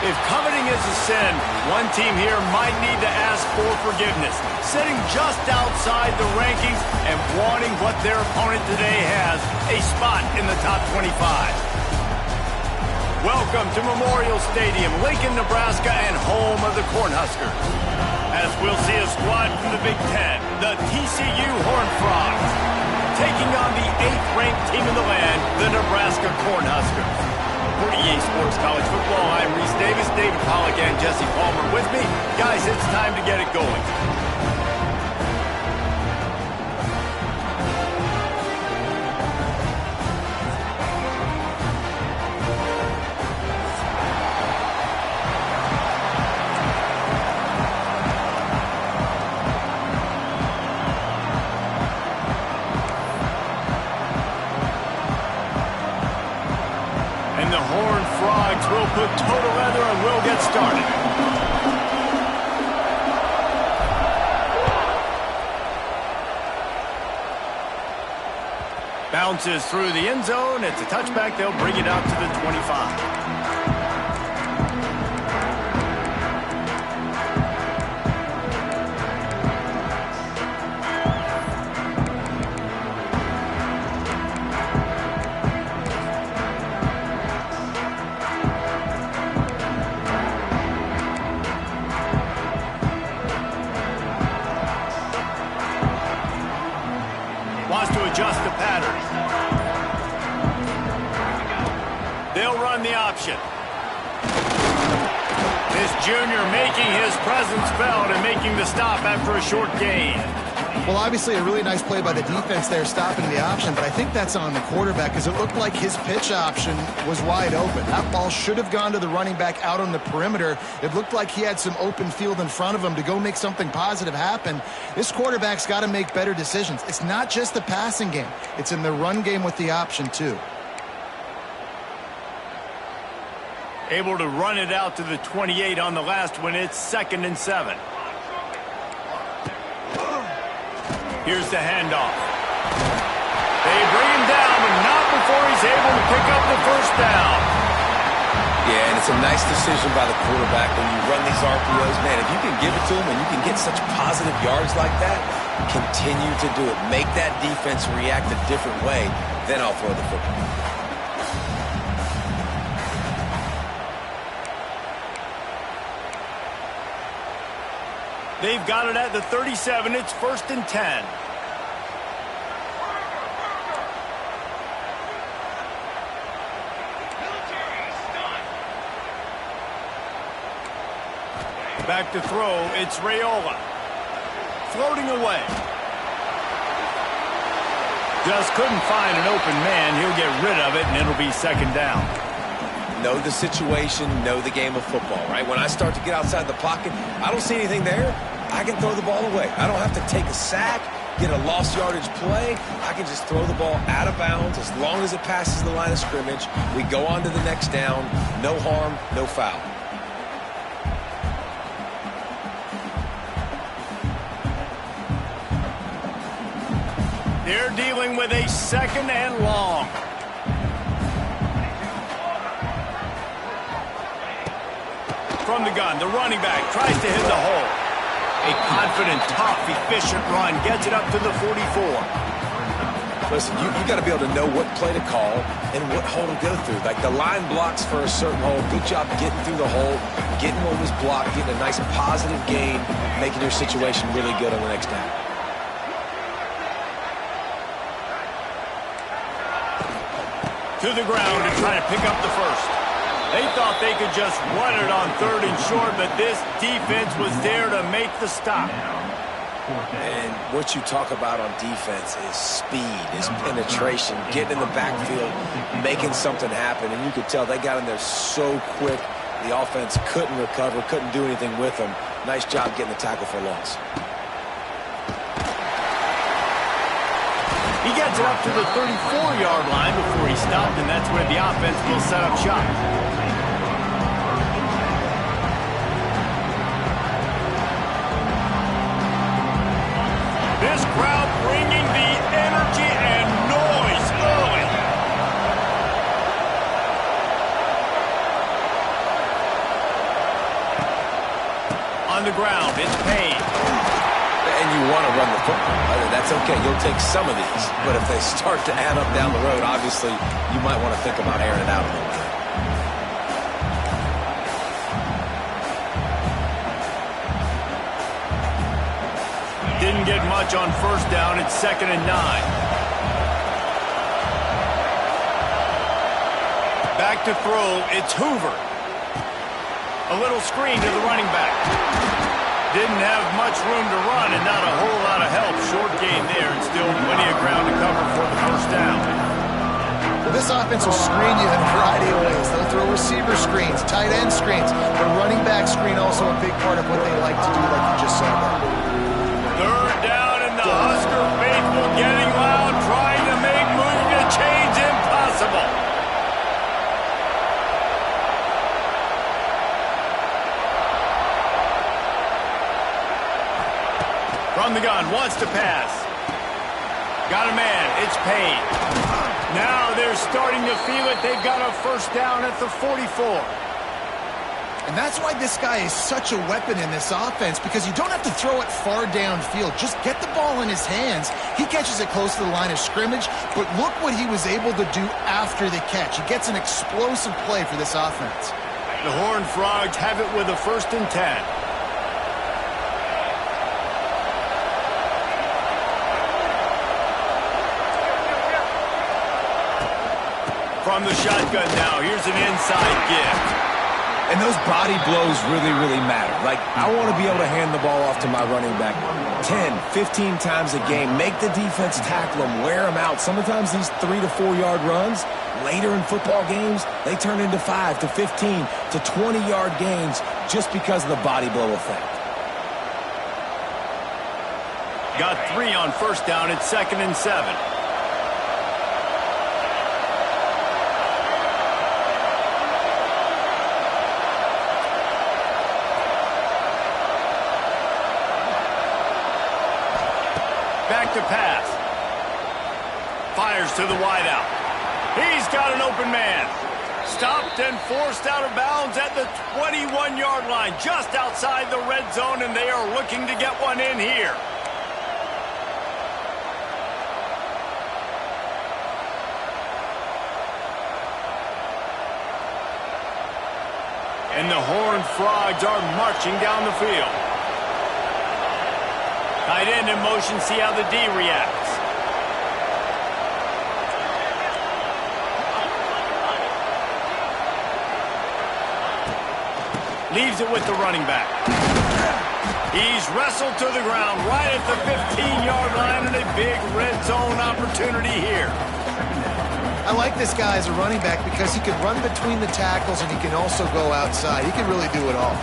If coveting is a sin, one team here might need to ask for forgiveness, sitting just outside the rankings and wanting what their opponent today has, a spot in the top 25. Welcome to Memorial Stadium, Lincoln, Nebraska, and home of the Cornhuskers. As we'll see a squad from the Big Ten, the TCU Horned Frogs, taking on the 8th-ranked team in the land, the Nebraska Cornhuskers. For EA Sports College Football, I'm Reese Davis, David Pollack, and Jesse Palmer with me. Guys, it's time to get it going. The Horned Frogs will put toe to leather and we'll get started. Bounces through the end zone. It's a touchback. They'll bring it out to the 25. Wants to adjust the pattern. They'll run the option. This junior making his presence felt and making the stop after a short gain. Well, obviously a really nice play by the defense there, stopping the option, but I think that's on the quarterback because it looked like his pitch option was wide open. That ball should have gone to the running back out on the perimeter. It looked like he had some open field in front of him to go make something positive happen. This quarterback's got to make better decisions. It's not just the passing game. It's in the run game with the option, too. Able to run it out to the 28 on the last one. It's 2nd and 7. Here's the handoff. They bring him down, but not before he's able to pick up the first down. Yeah, and it's a nice decision by the quarterback when you run these RPOs. Man, if you can give it to him and you can get such positive yards like that, continue to do it. Make that defense react a different way, then I'll throw the football. They've got it at the 37. It's 1st and 10. Back to throw. It's Raiola. Floating away. Just couldn't find an open man. He'll get rid of it, and it'll be 2nd down. Know the situation, know the game of football, right? When I start to get outside the pocket, I don't see anything there. I can throw the ball away. I don't have to take a sack, get a lost yardage play. I can just throw the ball out of bounds as long as it passes the line of scrimmage. We go on to the next down. No harm, no foul. They're dealing with a 2nd and long. From the gun, the running back tries to hit the hole. A confident, tough, efficient run gets it up to the 44. Listen, you got to be able to know what play to call and what hole to go through. Like the line blocks for a certain hole. Good job getting through the hole, getting what was blocked, getting a nice positive gain, making your situation really good on the next down. To the ground to try to pick up the first. They thought they could just run it on 3rd and short, but this defense was there to make the stop. And what you talk about on defense is speed, is penetration, getting in the backfield, making something happen. And you could tell they got in there so quick, the offense couldn't recover, couldn't do anything with them. Nice job getting the tackle for loss. He gets it up to the 34-yard line before he stopped, and that's where the offense will set up shop. This crowd bringing the energy and noise early. on the ground. It's Payne. And you want to run the football. That's okay. You'll take some of these. But if they start to add up down the road, obviously, you might want to think about airing it out a little bit. Didn't get much on first down. It's 2nd and 9. Back to throw. It's Hoover. A little screen to the running back. Didn't have much room to run and not a whole lot of help. Short gain there and still plenty of ground to cover for the first down. Well, this offense will screen you in a variety of ways. They'll throw receiver screens, tight end screens. The running back screen also a big part of what they like to do, like you just saw there. 3rd down and the Husker faithful getting loud, trying to make moving the chains impossible. From the gun, wants to pass. Got a man, it's Payne. Now they're starting to feel it. They've got a first down at the 44. And that's why this guy is such a weapon in this offense, because you don't have to throw it far downfield. Just get the ball in his hands. He catches it close to the line of scrimmage, but look what he was able to do after the catch. He gets an explosive play for this offense. The Horned Frogs have it with a 1st and 10. From the shotgun now, here's an inside gift. And those body blows really, really matter. Like, I want to be able to hand the ball off to my running back 10, 15 times a game. Make the defense tackle them, wear them out. Sometimes these 3 to 4 yard runs, later in football games, they turn into 5 to 15 to 20 yard gains just because of the body blow effect. Got 3 on first down. It's 2nd and 7. Back to pass. Fires to the wideout. He's got an open man. Stopped and forced out of bounds at the 21-yard line, just outside the red zone, and they are looking to get one in here. And the Horned Frogs are marching down the field. Tight end in motion, see how the D reacts. Leaves it with the running back. He's wrestled to the ground right at the 15-yard line, and a big red zone opportunity here. I like this guy as a running back because he can run between the tackles and he can also go outside. He can really do it all.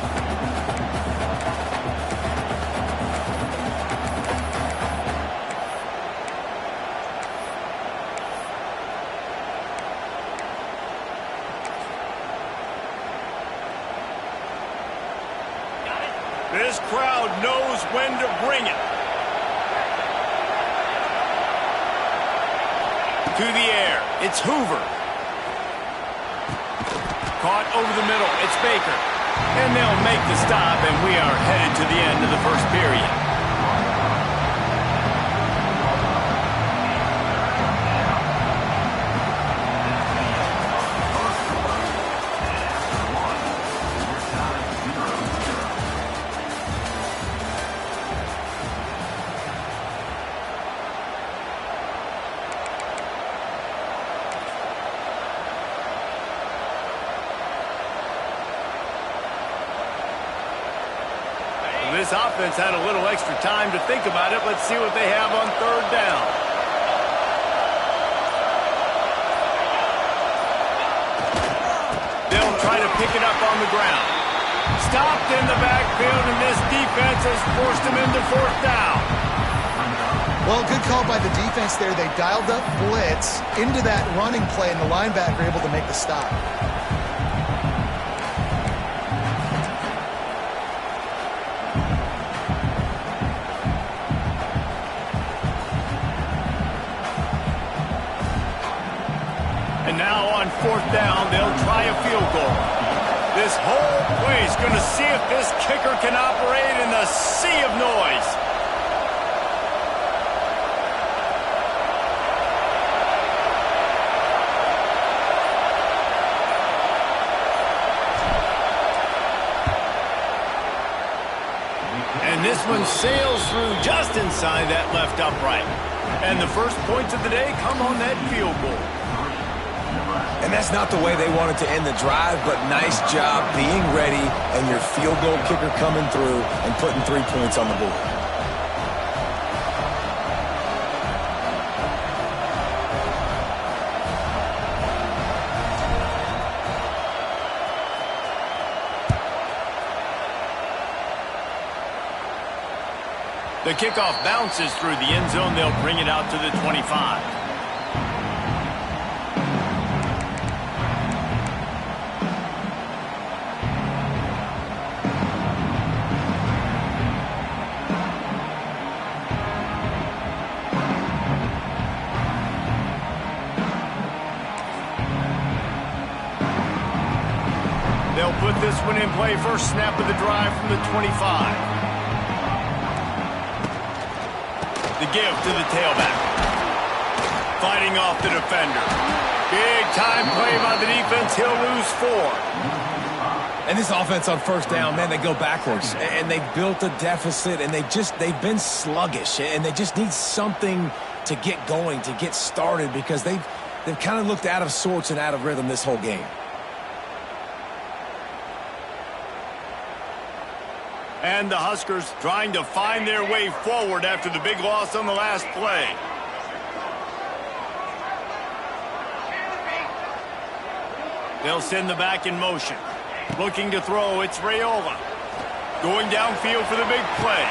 This crowd knows when to bring it. To the air, it's Hoover. Caught over the middle, it's Baker. And they'll make the stop, and we are headed to the end of the first period. This offense had a little extra time to think about it. Let's see what they have on third down. They'll try to pick it up on the ground. Stopped in the backfield, and this defense has forced him into fourth down. Well, good call by the defense there. They dialed up blitz into that running play, and the linebacker able to make the stop. And now on fourth down, they'll try a field goal. This whole Well, he's going to see if this kicker can operate in the sea of noise. And this one sails through just inside that left upright. And the first points of the day come on that field goal. And that's not the way they wanted to end the drive, but nice job being ready and your field goal kicker coming through and putting 3 points on the board. The kickoff bounces through the end zone. They'll bring it out to the 25. They'll put this one in play. First snap of the drive from the 25. The give to the tailback. Fighting off the defender. Big time play by the defense. He'll lose 4. And this offense on first down, man, they go backwards. And they've built a deficit, and they've been sluggish. And they just need something to get going, to get started, because they've kind of looked out of sorts and out of rhythm this whole game. And the Huskers trying to find their way forward after the big loss on the last play. They'll send the back in motion. Looking to throw, it's Raiola. Going downfield for the big play.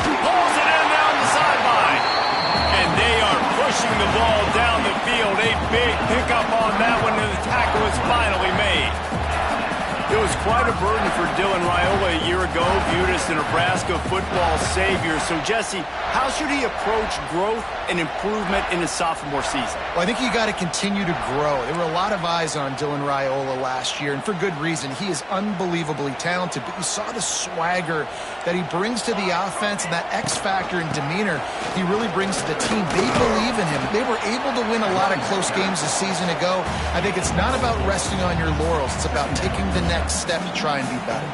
Pulls it in down the sideline. And they are pushing the ball down the field. A big pickup on that one, and the tackle is finally made. It was quite a burden for Dylan Raiola a year ago, viewed as the Nebraska football savior. So, Jesse, how should he approach growth and improvement in his sophomore season? Well, I think you got to continue to grow. There were a lot of eyes on Dylan Raiola last year, and for good reason. He is unbelievably talented, but you saw the swagger that he brings to the offense and that X factor and demeanor he really brings to the team. They believe in him. They were able to win a lot of close games a season ago. I think it's not about resting on your laurels. It's about taking the next step to try and be better.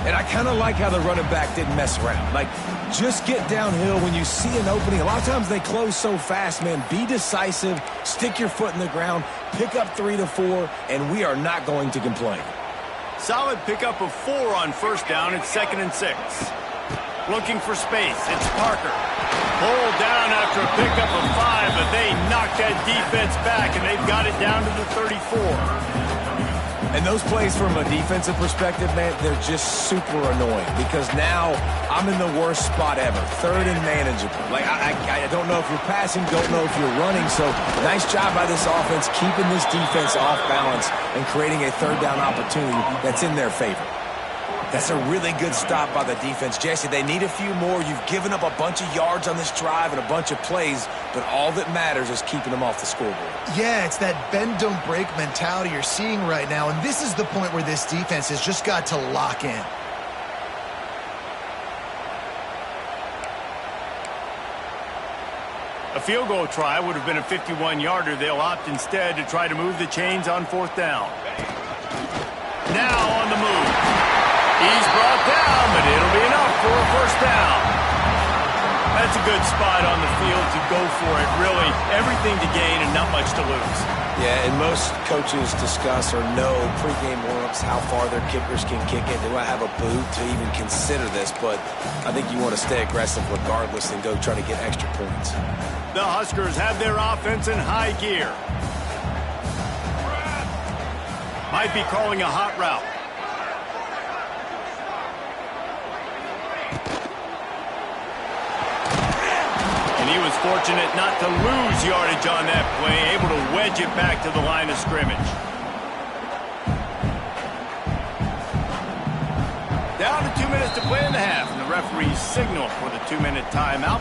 And I kind of like how the running back didn't mess around. Like, just get downhill when you see an opening. A lot of times they close so fast, man. Be decisive, stick your foot in the ground, pick up 3 to 4, and we are not going to complain. Solid pickup of 4 on first down. It's 2nd and 6. Looking for space. It's Parker. Pulled down after a pickup of 5, but they knocked that defense back, and they've got it down to the 34. And those plays from a defensive perspective, man, they're just super annoying because now I'm in the worst spot ever, 3rd and manageable. Like, I don't know if you're passing, don't know if you're running. So nice job by this offense keeping this defense off balance and creating a 3rd down opportunity that's in their favor. That's a really good stop by the defense. Jesse, they need a few more. You've given up a bunch of yards on this drive and a bunch of plays, but all that matters is keeping them off the scoreboard. Yeah, it's that bend, don't break mentality you're seeing right now, and this is the point where this defense has just got to lock in. A field goal try would have been a 51-yarder. They'll opt instead to try to move the chains on 4th down. Now on the move. He's brought down, but it'll be enough for a first down. That's a good spot on the field to go for it. Really, everything to gain and not much to lose. Yeah, and most coaches discuss or know pregame warm-ups how far their kickers can kick it. They want to have a boot to even consider this, but I think you want to stay aggressive regardless and go try to get extra points. The Huskers have their offense in high gear. Might be calling a hot route. And he was fortunate not to lose yardage on that play, able to wedge it back to the line of scrimmage. Down to 2 minutes to play in the half, and the referee's signal for the 2-minute timeout.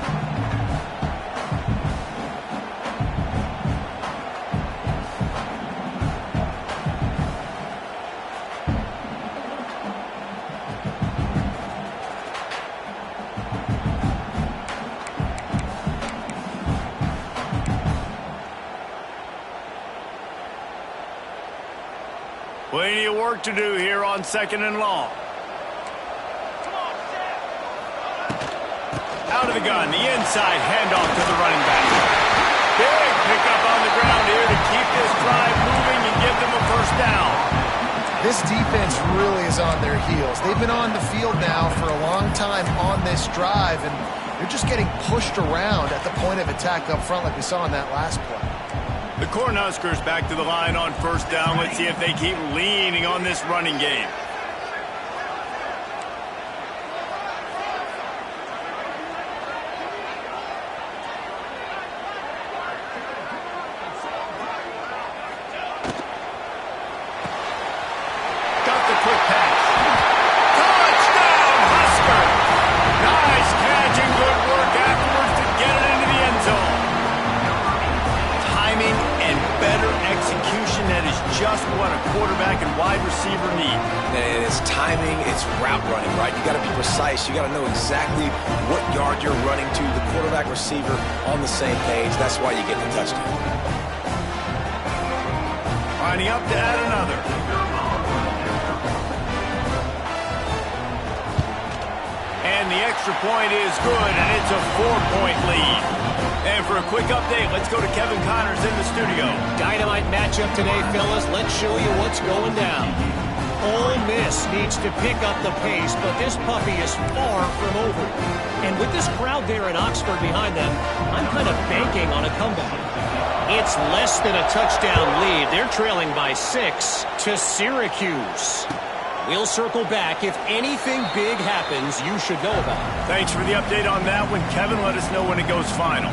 work to do here on 2nd and long. Out of the gun, the inside handoff to the running back. Big pickup on the ground here to keep this drive moving and give them a first down. This defense really is on their heels. They've been on the field now for a long time on this drive, and they're just getting pushed around at the point of attack up front like we saw in that last play. The Cornhuskers back to the line on first down. Let's see if they keep leaning on this running game. Just what a quarterback and wide receiver need. And it's timing, it's route running, right? You got to be precise. You got to know exactly what yard you're running to. The quarterback receiver on the same page. That's why you get the touchdown. Lining up to add another. And the extra point is good, and it's a 4-point lead. And for a quick update, let's go to Kevin Connors in the studio. Dynamite matchup today, fellas. Let's show you what's going down. Ole Miss needs to pick up the pace, but this puppy is far from over. And with this crowd there in Oxford behind them, I'm kind of banking on a comeback. It's less than a touchdown lead. They're trailing by 6 to Syracuse. We'll circle back. If anything big happens, you should know about it. Thanks for the update on that one, Kevin. Let us know when it goes final.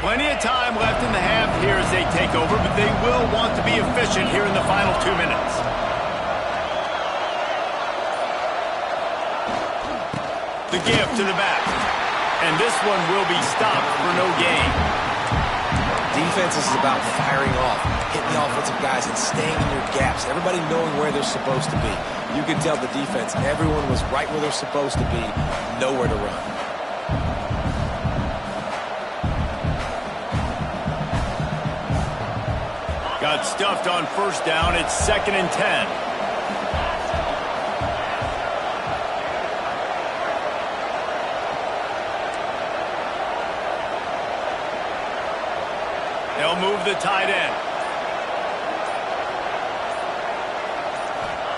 Plenty of time left in the half here as they take over, but they will want to be efficient here in the final 2 minutes. The give to the back. And this one will be stopped for no gain. Defense is about firing off, hitting the offensive guys and staying in your gaps. Everybody knowing where they're supposed to be. You can tell the defense, everyone was right where they're supposed to be, nowhere to run. Got stuffed on first down. It's 2nd and 10. They'll move the tight end.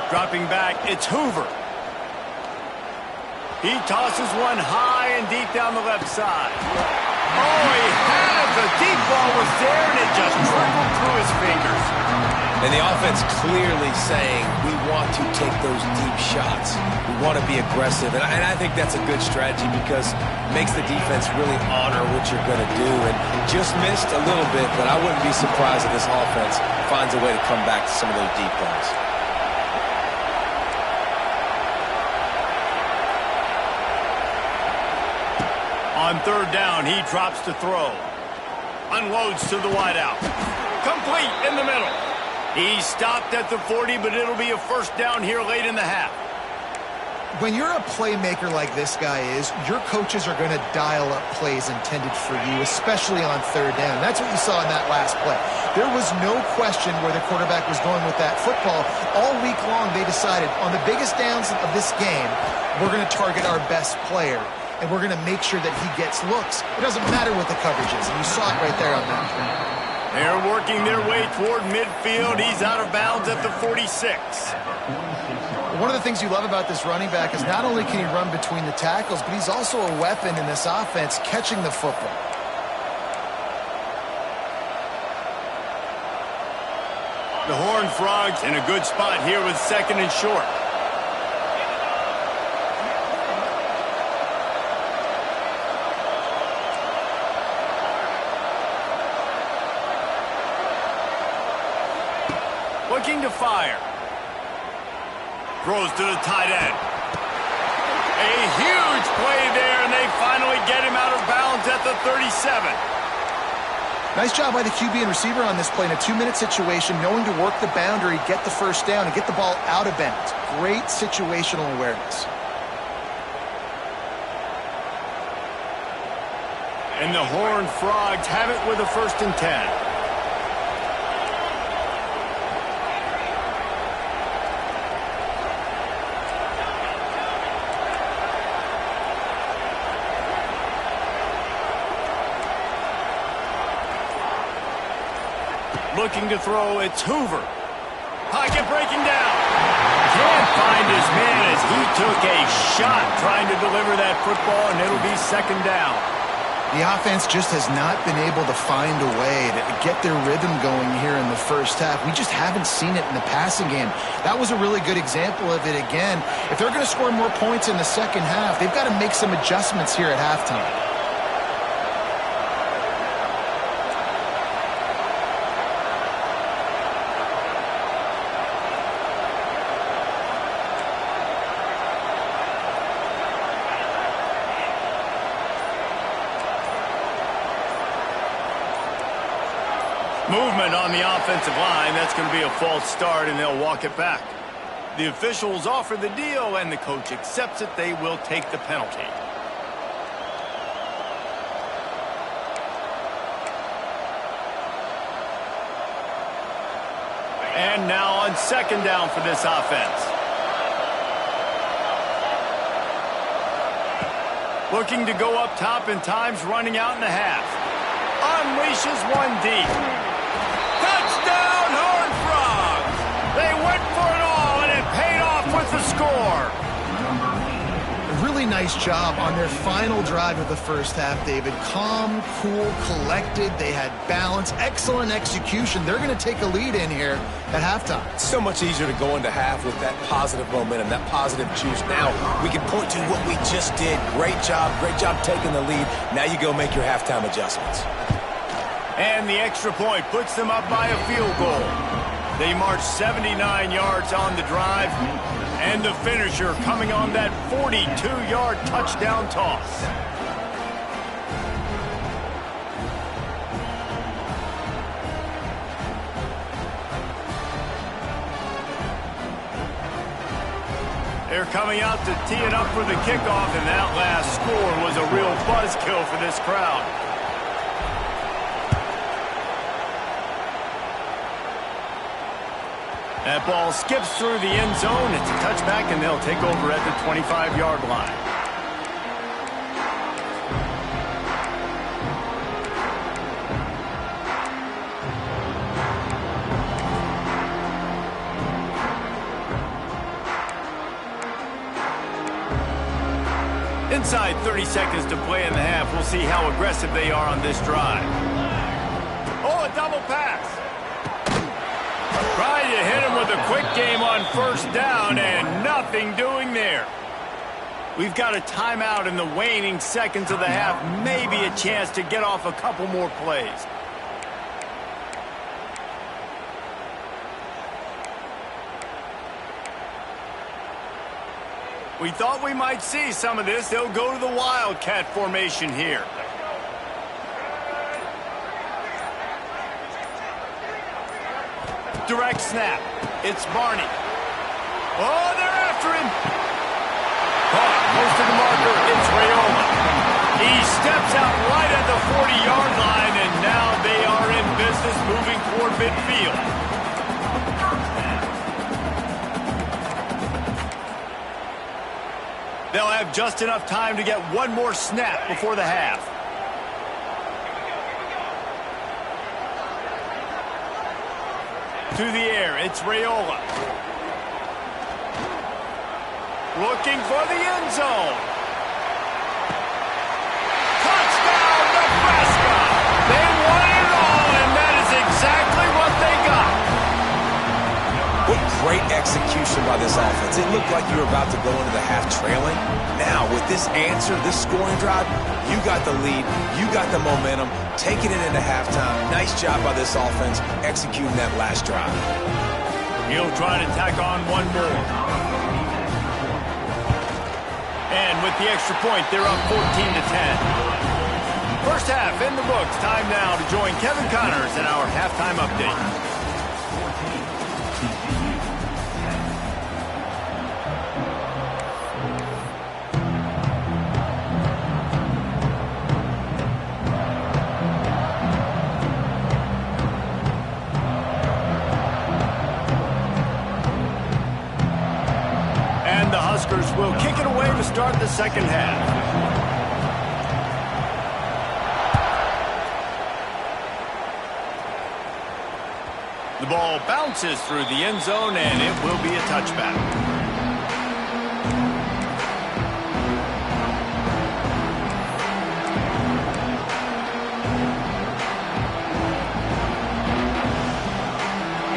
Dropping back, it's Hoover. He tosses one high and deep down the left side. Oh, he had it. The deep ball was there, and it just trickled through his fingers. And the offense clearly saying, we want to take those deep shots. We want to be aggressive. And I think that's a good strategy because it makes the defense really honor what you're going to do. And just missed a little bit, but I wouldn't be surprised if this offense finds a way to come back to some of those deep balls. On third down, he drops to throw. Unloads to the wideout. Complete in the middle. He stopped at the 40, but it'll be a first down here late in the half. When you're a playmaker like this guy is, your coaches are going to dial up plays intended for you, especially on third down. That's what you saw in that last play. There was no question where the quarterback was going with that football. All week long, they decided on the biggest downs of this game, we're going to target our best player, and we're going to make sure that he gets looks. It doesn't matter what the coverage is, and you saw it right there on that play. They're working their way toward midfield. He's out of bounds at the 46. One of the things you love about this running back is not only can he run between the tackles, but he's also a weapon in this offense catching the football. The Horned Frogs in a good spot here with 2nd and short. Looking to fire. Throws to the tight end. A huge play there, and they finally get him out of bounds at the 37. Nice job by the QB and receiver on this play in a 2-minute situation, knowing to work the boundary, get the first down, and get the ball out of bounds. Great situational awareness. And the Horned Frogs have it with a 1st and 10. Looking to throw, it's Hoover. Pocket breaking down. Can't find his man as he took a shot trying to deliver that football, and it'll be 2nd down. The offense just has not been able to find a way to get their rhythm going here in the first half. We just haven't seen it in the passing game. That was a really good example of it again. If they're going to score more points in the second half, they've got to make some adjustments here at halftime. Movement on the offensive line. That's going to be a false start, and they'll walk it back. The officials offer the deal, and the coach accepts it. They will take the penalty. And now on 2nd down for this offense. Looking to go up top, and time's running out in the half. Unleashes one deep. Touchdown, Horned Frogs! They went for it all, and it paid off with the score. A really nice job on their final drive of the first half, David. Calm, cool, collected. They had balance, excellent execution. They're going to take a lead in here at halftime. It's so much easier to go into half with that positive momentum, that positive juice. Now we can point to what we just did. Great job taking the lead. Now you go make your halftime adjustments. And the extra point puts them up by a field goal. They march 79 yards on the drive, and the finisher coming on that 42-yard touchdown toss. They're coming out to tee it up for the kickoff, and that last score was a real buzzkill for this crowd. That ball skips through the end zone. It's a touchback, and they'll take over at the 25-yard line. Inside 30 seconds to play in the half. We'll see how aggressive they are on this drive. Oh, a double pass. Trying to hit him with a quick game on 1st down, and nothing doing there. We've got a timeout in the waning seconds of the half. Maybe a chance to get off a couple more plays. We thought we might see some of this. They'll go to the Wildcat formation here. Direct snap. It's Barney. Oh, they're after him. Caught close to the marker. It's Rayola. He steps out right at the 40-yard line, and now they are in business moving toward midfield. They'll have just enough time to get one more snap before the half. To the air, it's Rayola. Looking for the end zone. Touchdown, Nebraska! They won it all, and that is exactly what they got. What great execution by this offense. It looked like you were about to go into the half trailing. Now, with this answer, this scoring drive, you got the lead, you got the momentum, taking it into halftime. Nice job by this offense executing that last drive. He'll try to tack on one more. And with the extra point, they're up 14-10. First half in the books. Time now to join Kevin Connors in our halftime update. And the Huskers will kick it away to start the second half. The ball bounces through the end zone, and it will be a touchback.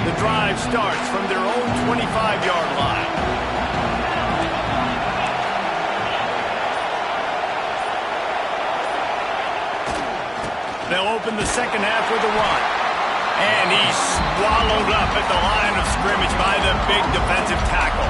The drive starts from their own 25-yard line. They'll open the second half with a run. And he's swallowed up at the line of scrimmage by the big defensive tackle.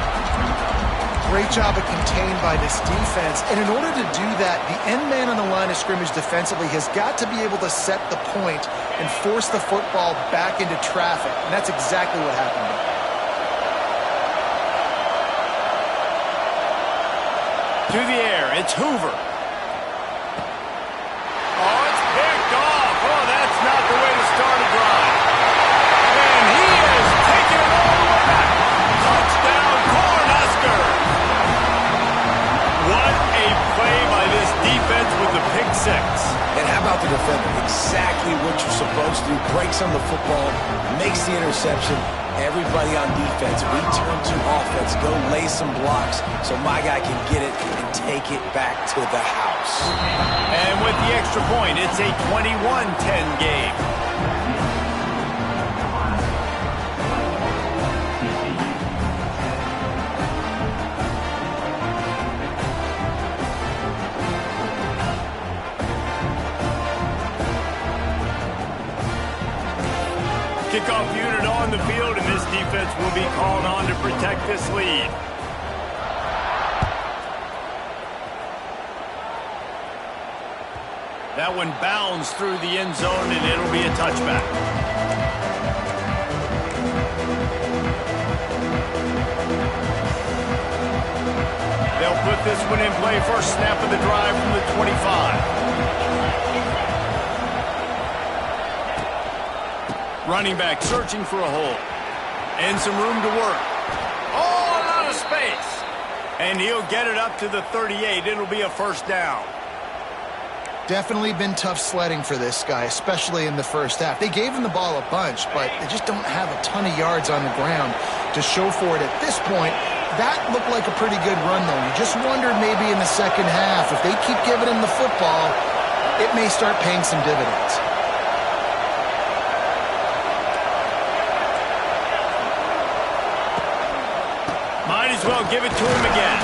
Great job of contained by this defense. And in order to do that, the end man on the line of scrimmage defensively has got to be able to set the point and force the football back into traffic. And that's exactly what happened there. To the air, it's Hoover. Oh, it's picked off. Oh, that's not the way to start a drive. And he is taking it all the way back. Touchdown, Cornhuskers. What a play by this defense with the pick six. And how about the defender? Exactly what you're supposed to do. Breaks on the football, makes the interception. Everybody on defense, return to offense. Go lay some blocks so my guy can get it and take it back to the house. And with the extra point, it's a 21-10 game. Kickoff unit on the field, and this defense will be called on to protect this lead. That one bounds through the end zone, and it'll be a touchback. They'll put this one in play. First snap of the drive from the 25. Running back searching for a hole. And some room to work. Oh, a lot of space. And he'll get it up to the 38. It'll be a first down. Definitely been tough sledding for this guy, especially in the first half. They gave him the ball a bunch, but they just don't have a ton of yards on the ground to show for it at this point. That looked like a pretty good run, though. You just wondered maybe in the second half, if they keep giving him the football, it may start paying some dividends. Might as well give it to him again.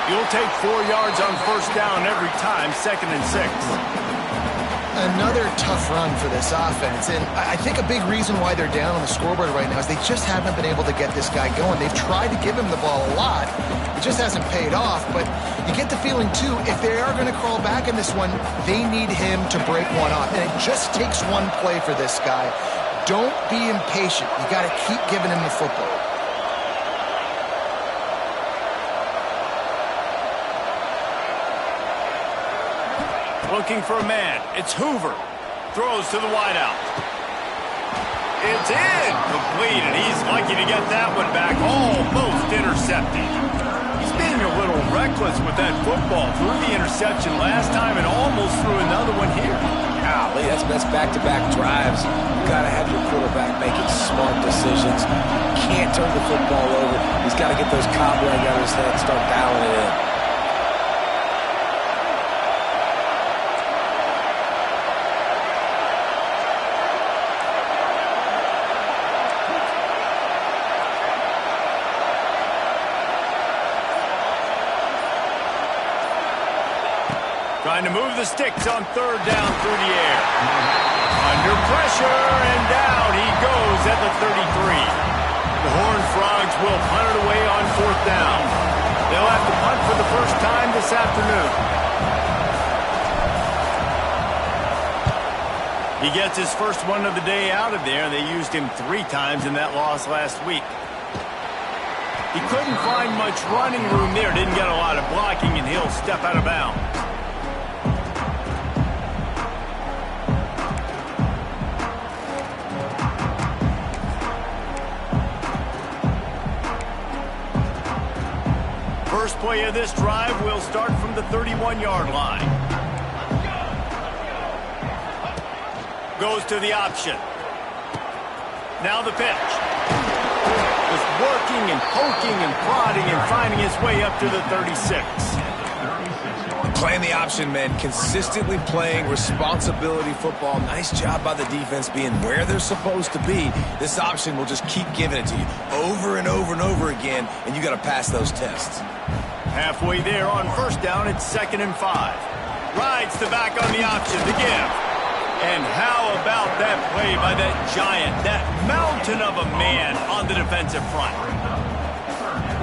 You'll take 4 yards on first down every time, 2nd and 6. Another tough run for this offense, and I think a big reason why they're down on the scoreboard right now is they just haven't been able to get this guy going. They've tried to give him the ball a lot. It just hasn't paid off, but you get the feeling, too, if they are going to crawl back in this one, they need him to break one off, and it just takes one play for this guy. Don't be impatient. You got to keep giving him the football. Looking for a man. It's Hoover. Throws to the wideout. It's incomplete, and he's lucky to get that one back. Almost intercepted. He's being a little reckless with that football. Threw the interception last time and almost threw another one here. Golly, that's back-to-back drives. You've got to have your quarterback making smart decisions. Can't turn the football over. He's got to get those cobwebs out of his head and start dialing it in. Trying to move the sticks on third down through the air. Under pressure, and down he goes at the 33. The Horned Frogs will punt it away on fourth down. They'll have to punt for the first time this afternoon. He gets his first one of the day out of there. They used him 3 times in that loss last week. He couldn't find much running room there. Didn't get a lot of blocking, and he'll step out of bounds. First play of this drive will start from the 31-yard line. Goes to the option. Now the pitch. Just working and poking and prodding and finding his way up to the 36. Playing the option, man. Consistently playing responsibility football. Nice job by the defense being where they're supposed to be. This option will just keep giving it to you over and over and over again, and you got to pass those tests. Halfway there on first down, it's 2nd and 5. Rides the back on the option to give. And how about that play by that giant, that mountain of a man on the defensive front?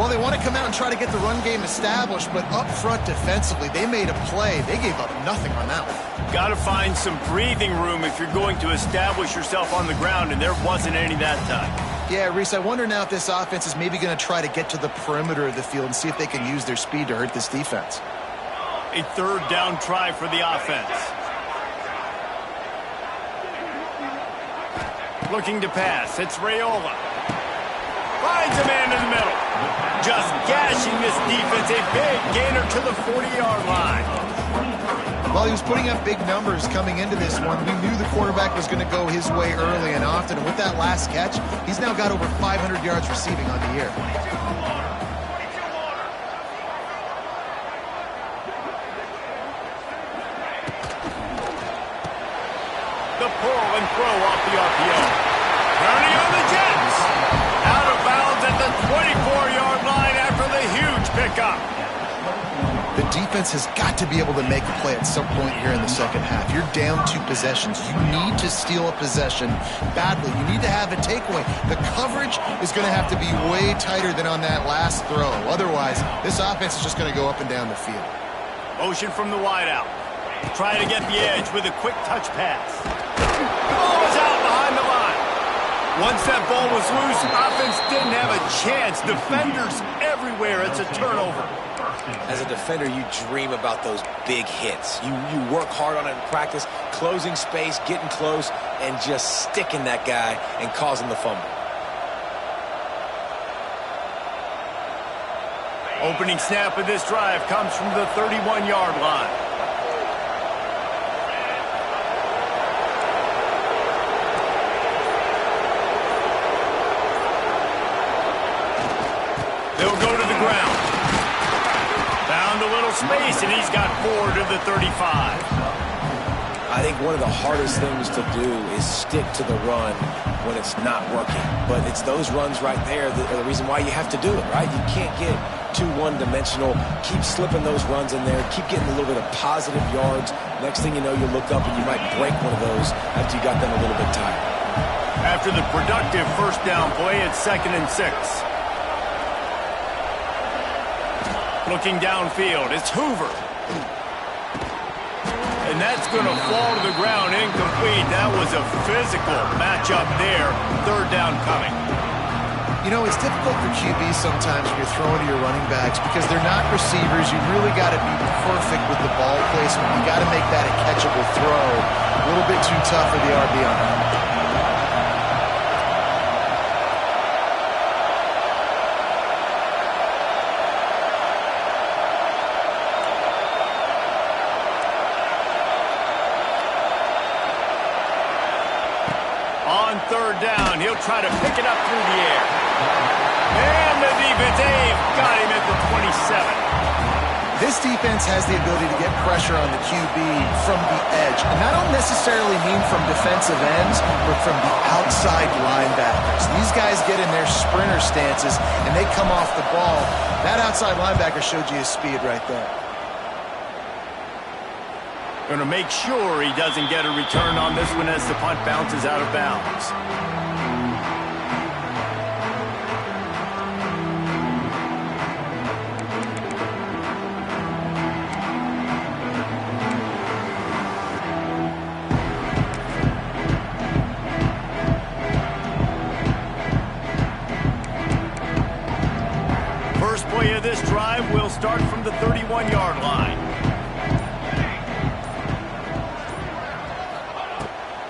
Well, they want to come out and try to get the run game established, but up front defensively, they made a play. They gave up nothing on that one. Got to find some breathing room if you're going to establish yourself on the ground, and there wasn't any that time. Yeah, Reese, I wonder now if this offense is maybe going to try to get to the perimeter of the field and see if they can use their speed to hurt this defense. A 3rd down try for the offense. Looking to pass. It's Raiola. Finds a man in the middle. Just gashing this defense. A big gainer to the 40-yard line. Well, he was putting up big numbers coming into this one. We knew the quarterback was going to go his way early and often. And with that last catch, he's now got over 500 yards receiving on the year. The pull and throw off the RPO. Turning on the Jets. Out of bounds at the 24-yard line after the huge pickup. The defense has got to be able to make a play at some point here in the second half. You're down 2 possessions. You need to steal a possession badly. You need to have a takeaway. The coverage is going to have to be way tighter than on that last throw. Otherwise, this offense is just going to go up and down the field. Motion from the wideout. Try to get the edge with a quick touch pass. The ball is out behind the line. Once that ball was loose, offense didn't have a chance. Defenders everywhere. It's a turnover. As a defender, you dream about those big hits. You work hard on it in practice, closing space, getting close, and just sticking that guy and causing the fumble. Opening snap of this drive comes from the 31-yard line. They'll go to the ground. Found a little space, and he's got 4 to the 35. I think one of the hardest things to do is stick to the run when it's not working. But it's those runs right there that are the reason why you have to do it, right? You can't get too one-dimensional. Keep slipping those runs in there. Keep getting a little bit of positive yards. Next thing you know, you look up and you might break one of those after you got them a little bit tired. After the productive first down play, it's 2nd and 6. Looking downfield, it's Hoover. And that's going to fall to the ground incomplete. That was a physical matchup there. 3rd down coming. You know, it's difficult for QBs sometimes when you're throwing to your running backs because they're not receivers. You really got to be perfect with the ball placement. You got to make that a catchable throw. A little bit too tough for the RB on that. On 3rd down, he'll try to pick it up through the air. And the defense, got him at the 27. This defense has the ability to get pressure on the QB from the edge. And I don't necessarily mean from defensive ends, but from the outside linebackers. These guys get in their sprinter stances, and they come off the ball. That outside linebacker showed you his speed right there. Going to make sure he doesn't get a return on this one as the punt bounces out of bounds. around the 31-yard line.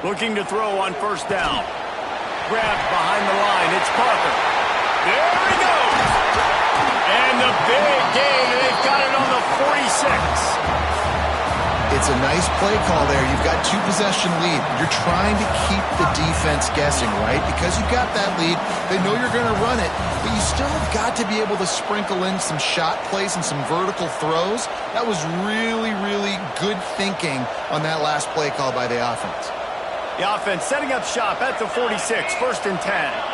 Looking to throw on first down. Grabbed behind the line. It's Parker. There he goes. And the big gain. They've got it on the 46. It's a nice play call there. You've got two-possession lead. You're trying to keep the defense guessing, right? Because you've got that lead, they know you're going to run it, but you still have got to be able to sprinkle in some shot plays and some vertical throws. That was really, really good thinking on that last play call by the offense. The offense setting up shop at the 46, 1st and 10.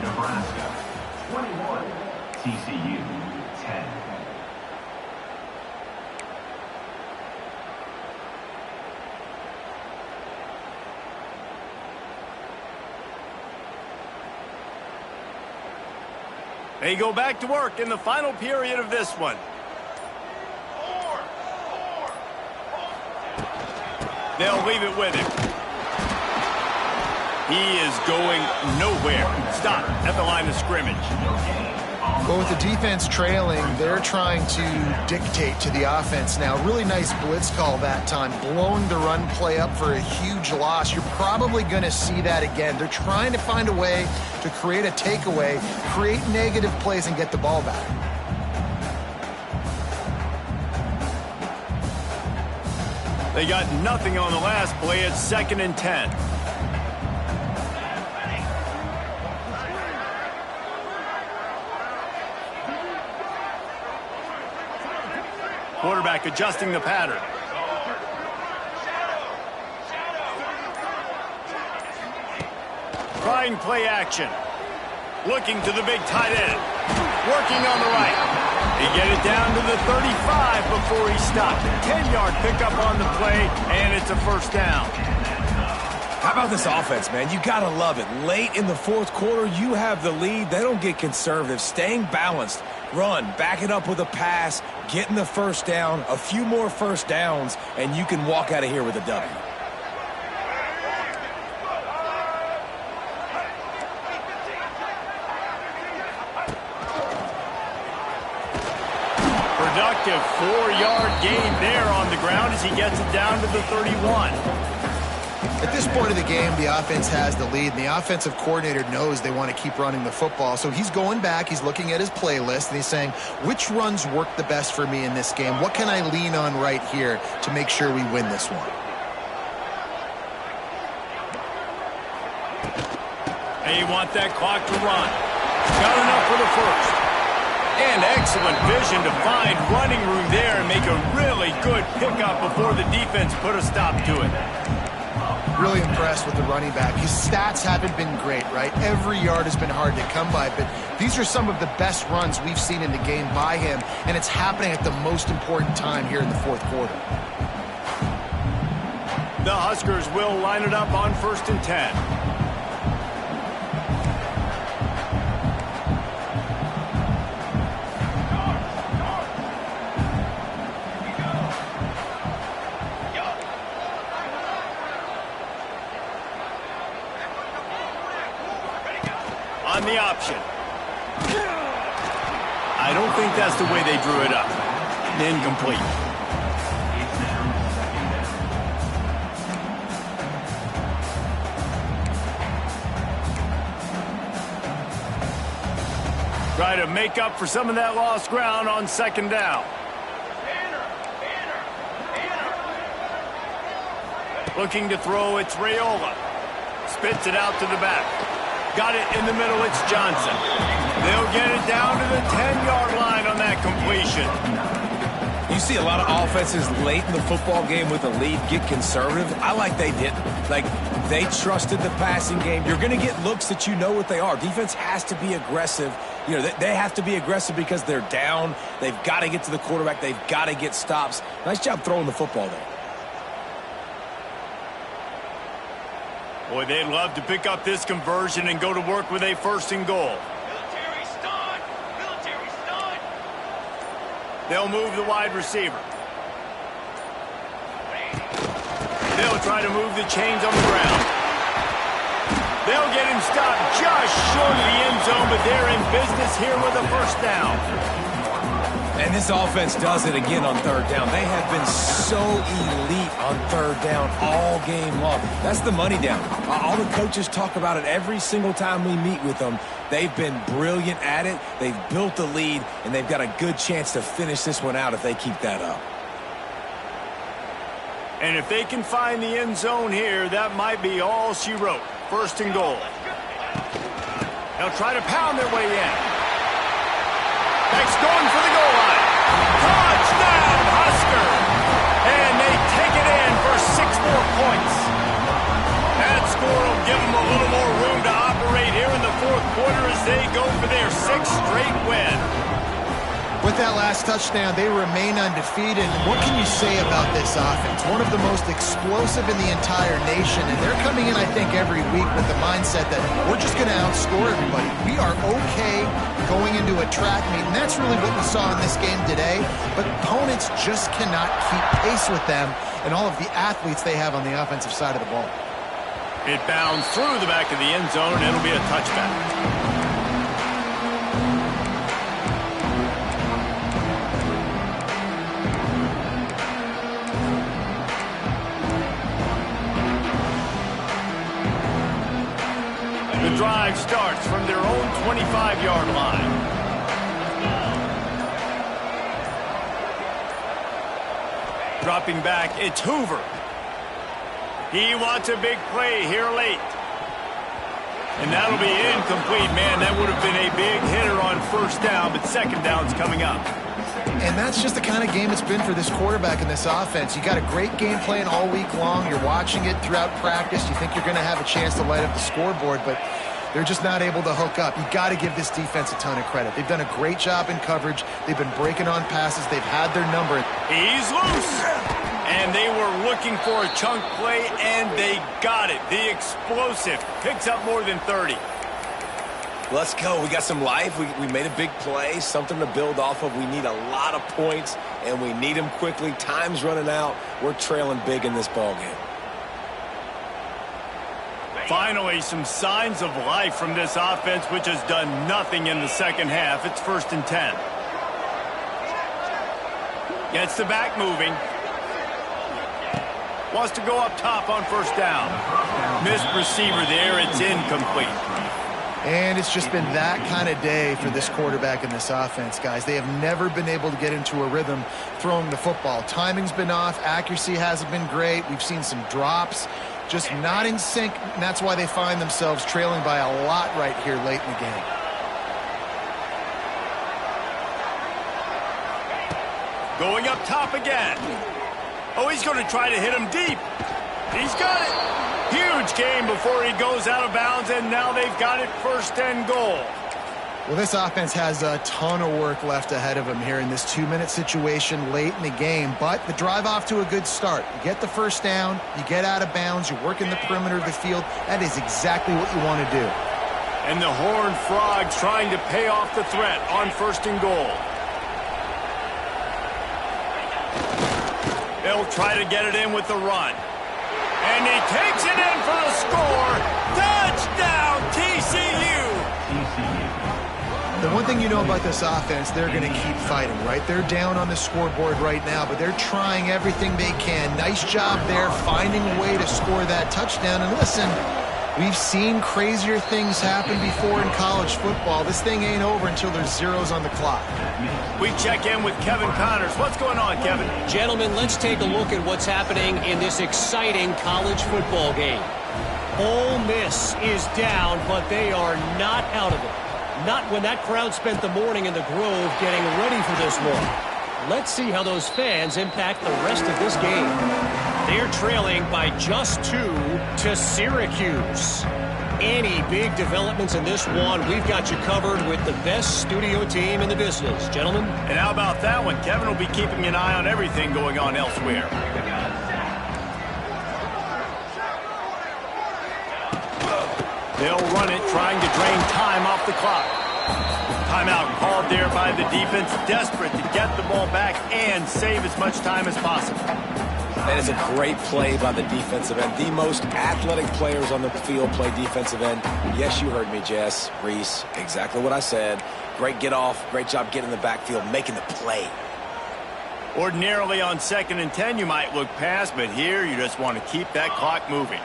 Nebraska 21, TCU 10. They go back to work in the final period of this one. They'll leave it with him. He is going nowhere. Stop at the line of scrimmage. Well, with the defense trailing, they're trying to dictate to the offense now. Really nice blitz call that time, blowing the run play up for a huge loss. You're probably going to see that again. They're trying to find a way to create a takeaway, create negative plays, and get the ball back. They got nothing on the last play. It's 2nd and 10. Quarterback adjusting the pattern. Trying play action. Looking to the big tight end. Working on the right. He get it down to the 35 before he stopped. 10-yard pickup on the play, and it's a 1st down. How about this offense, man? You got to love it. Late in the 4th quarter, you have the lead. They don't get conservative. Staying balanced. Run, back it up with a pass, getting the 1st down, a few more 1st downs, and you can walk out of here with a W. Productive 4-yard gain there on the ground as he gets it down to the 31. At this point of the game, the offense has the lead, and the offensive coordinator knows they want to keep running the football. So he's going back, he's looking at his playlist, and he's saying, which runs work the best for me in this game? What can I lean on right here to make sure we win this one? They want that clock to run. Got enough for the 1st. And excellent vision to find running room there and make a really good pickup before the defense put a stop to it. Really impressed with the running back. His stats haven't been great, right? Every yard has been hard to come by, but these are some of the best runs we've seen in the game by him, and it's happening at the most important time here in the 4th quarter. The Huskers will line it up on 1st and 10. On the option. I don't think that's the way they drew it up. Incomplete. Try to make up for some of that lost ground on 2nd down. Looking to throw, it's Raiola. Spits it out to the back. Got it in the middle, it's Johnson. They'll get it down to the 10-yard line on that completion. You see a lot of offenses late in the football game with a lead get conservative. I like they didn't. Like, they trusted the passing game. You're going to get looks that you know what they are. Defense has to be aggressive. You know, they have to be aggressive because they're down. They've got to get to the quarterback. They've got to get stops. Nice job throwing the football there. Boy, they'd love to pick up this conversion and go to work with a 1st and goal. Military stun! Military stun! They'll move the wide receiver. They'll try to move the chains on the ground. They'll get him stopped just short of the end zone, but they're in business here with a 1st down. And this offense does it again on 3rd down. They have been so elite on 3rd down all game long. That's the money down. All the coaches talk about it every single time we meet with them. They've been brilliant at it. They've built a lead, and they've got a good chance to finish this one out if they keep that up. And if they can find the end zone here, that might be all she wrote. 1st and goal. They'll try to pound their way in. Next, going for the goal line. Touchdown, Husker! And they take it in for 6 more points. That score will give them a little more room to operate here in the 4th quarter as they go for their 6th straight win. With that last touchdown, they remain undefeated. And what can you say about this offense? One of the most explosive in the entire nation. And they're coming in, I think, every week with the mindset that we're just going to outscore everybody. We are okay going into a track meet. And that's really what we saw in this game today. But opponents just cannot keep pace with them and all of the athletes they have on the offensive side of the ball. It bounds through the back of the end zone, and it'll be a touchback. The drive starts from their own 25-yard line. Dropping back, it's Hoover. He wants a big play here late. And that'll be incomplete. Man, that would have been a big hitter on 1st down, but 2nd down's coming up. And that's just the kind of game it's been for this quarterback in this offense. You got a great game plan all week long. You're watching it throughout practice. You think you're going to have a chance to light up the scoreboard, but they're just not able to hook up. You got to give this defense a ton of credit. They've done a great job in coverage. They've been breaking on passes. They've had their number. He's loose. And they were looking for a chunk play, and they got it. The explosive picks up more than 30. Let's go. We got some life. We made a big play, something to build off of. We need a lot of points, and we need them quickly. Time's running out. We're trailing big in this ball game. Finally, some signs of life from this offense, which has done nothing in the 2nd half. It's 1st and 10. Gets the back moving. Wants to go up top on 1st down. Missed receiver there. It's incomplete. And it's just been that kind of day for this quarterback in this offense, guys. They have never been able to get into a rhythm throwing the football. Timing's been off. Accuracy hasn't been great. We've seen some drops. Just not in sync, and that's why they find themselves trailing by a lot right here late in the game. Going up top again. Oh, he's going to try to hit him deep. He's got it. Huge game before he goes out of bounds, and now they've got it 1st and goal. Well, this offense has a ton of work left ahead of them here in this 2-minute situation late in the game, but the drive off to a good start. You get the 1st down, you get out of bounds, you work in the perimeter of the field. That is exactly what you want to do. And the Horned Frogs trying to pay off the threat on 1st and goal. They'll try to get it in with the run. And he takes it in for the score. Touchdown, TCU! The one thing you know about this offense, they're going to keep fighting, right? They're down on the scoreboard right now, but they're trying everything they can. Nice job there, finding a way to score that touchdown. And listen, we've seen crazier things happen before in college football. This thing ain't over until there's zeros on the clock. We check in with Kevin Connors. What's going on, Kevin? Gentlemen, let's take a look at what's happening in this exciting college football game. Ole Miss is down, but they are not out of it. Not when that crowd spent the morning in the Grove getting ready for this one. Let's see how those fans impact the rest of this game. They're trailing by just 2 to Syracuse. Any big developments in this one, we've got you covered with the best studio team in the business. Gentlemen? And how about that one? Kevin will be keeping an eye on everything going on elsewhere. They'll run it, trying to drain time off the clock. Timeout called there by the defense, desperate to get the ball back and save as much time as possible. That is a great play by the defensive end. The most athletic players on the field play defensive end. Yes, you heard me, Jess, Reese. Exactly what I said. Great get off. Great job getting in the backfield, making the play. Ordinarily on 2nd and 10, you might look past, but here you just want to keep that clock moving.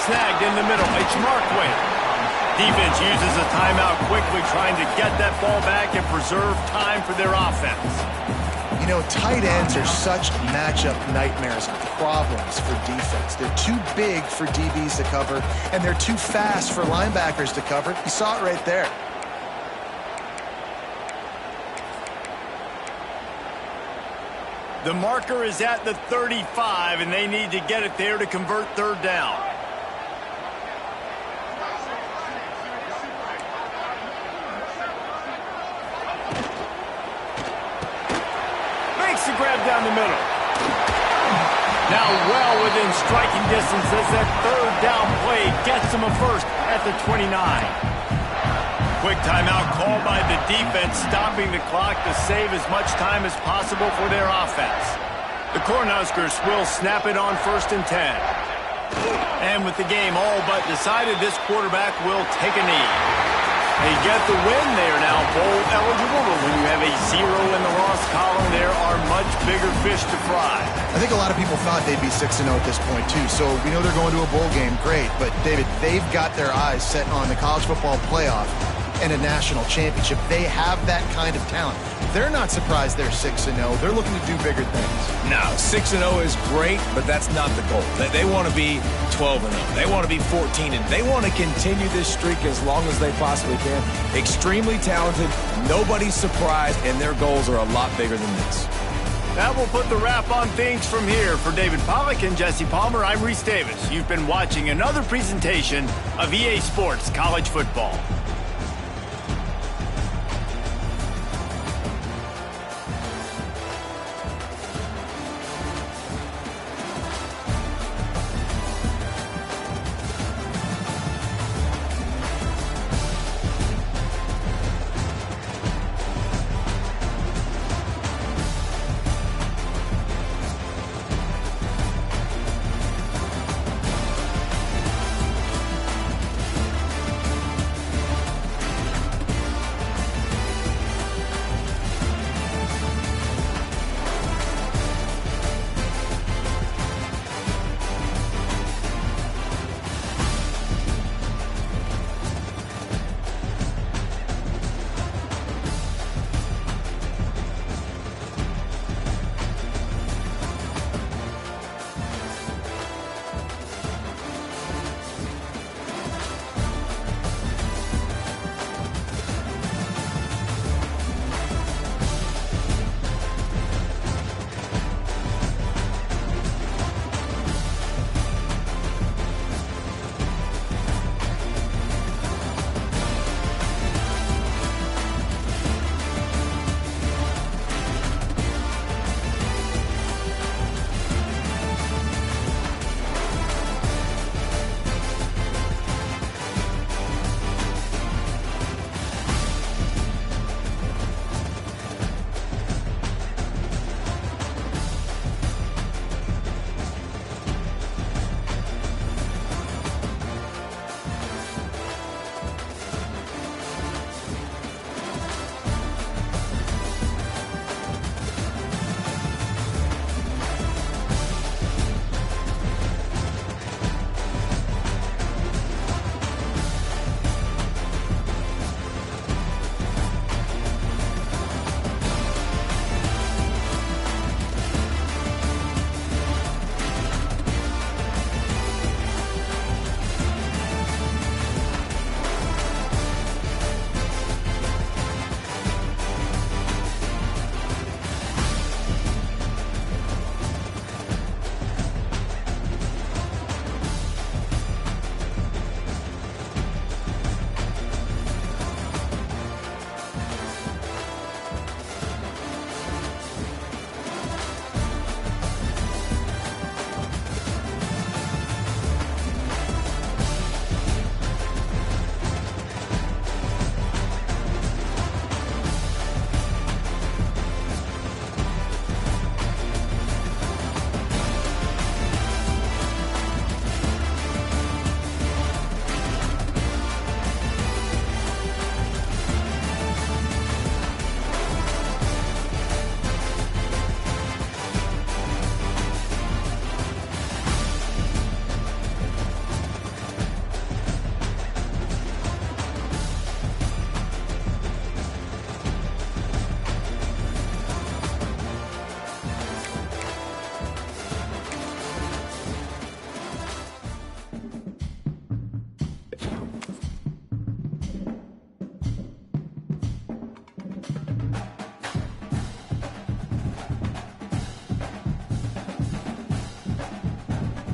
Snagged in the middle. It's Markway. Defense uses a timeout quickly, trying to get that ball back and preserve time for their offense. You know, tight ends are such matchup nightmares and problems for defense. They're too big for DBs to cover, and they're too fast for linebackers to cover. You saw it right there. The marker is at the 35, and they need to get it there to convert 3rd down. Makes the grab down the middle. Now well within striking distance as that 3rd down play gets them a first at the 29. Quick timeout called by the defense, stopping the clock to save as much time as possible for their offense. The Cornhuskers will snap it on 1st and 10. And with the game all but decided, this quarterback will take a knee. They get the win. They are now bowl eligible, but when you have a 0 in the loss column, there are much bigger fish to fry. I think a lot of people thought they'd be 6-0 at this point, too. So we know they're going to a bowl game. Great. But, David, they've got their eyes set on the college football playoff and a national championship. They have that kind of talent. They're not surprised they're 6-0. They're looking to do bigger things. No, 6-0 is great, but that's not the goal. They want to be 12-0. They want to be 14-0. They want to continue this streak as long as they possibly can. Extremely talented. Nobody's surprised, and their goals are a lot bigger than this. That will put the wrap on things from here. For David Pollack and Jesse Palmer, I'm Reese Davis. You've been watching another presentation of EA Sports College Football.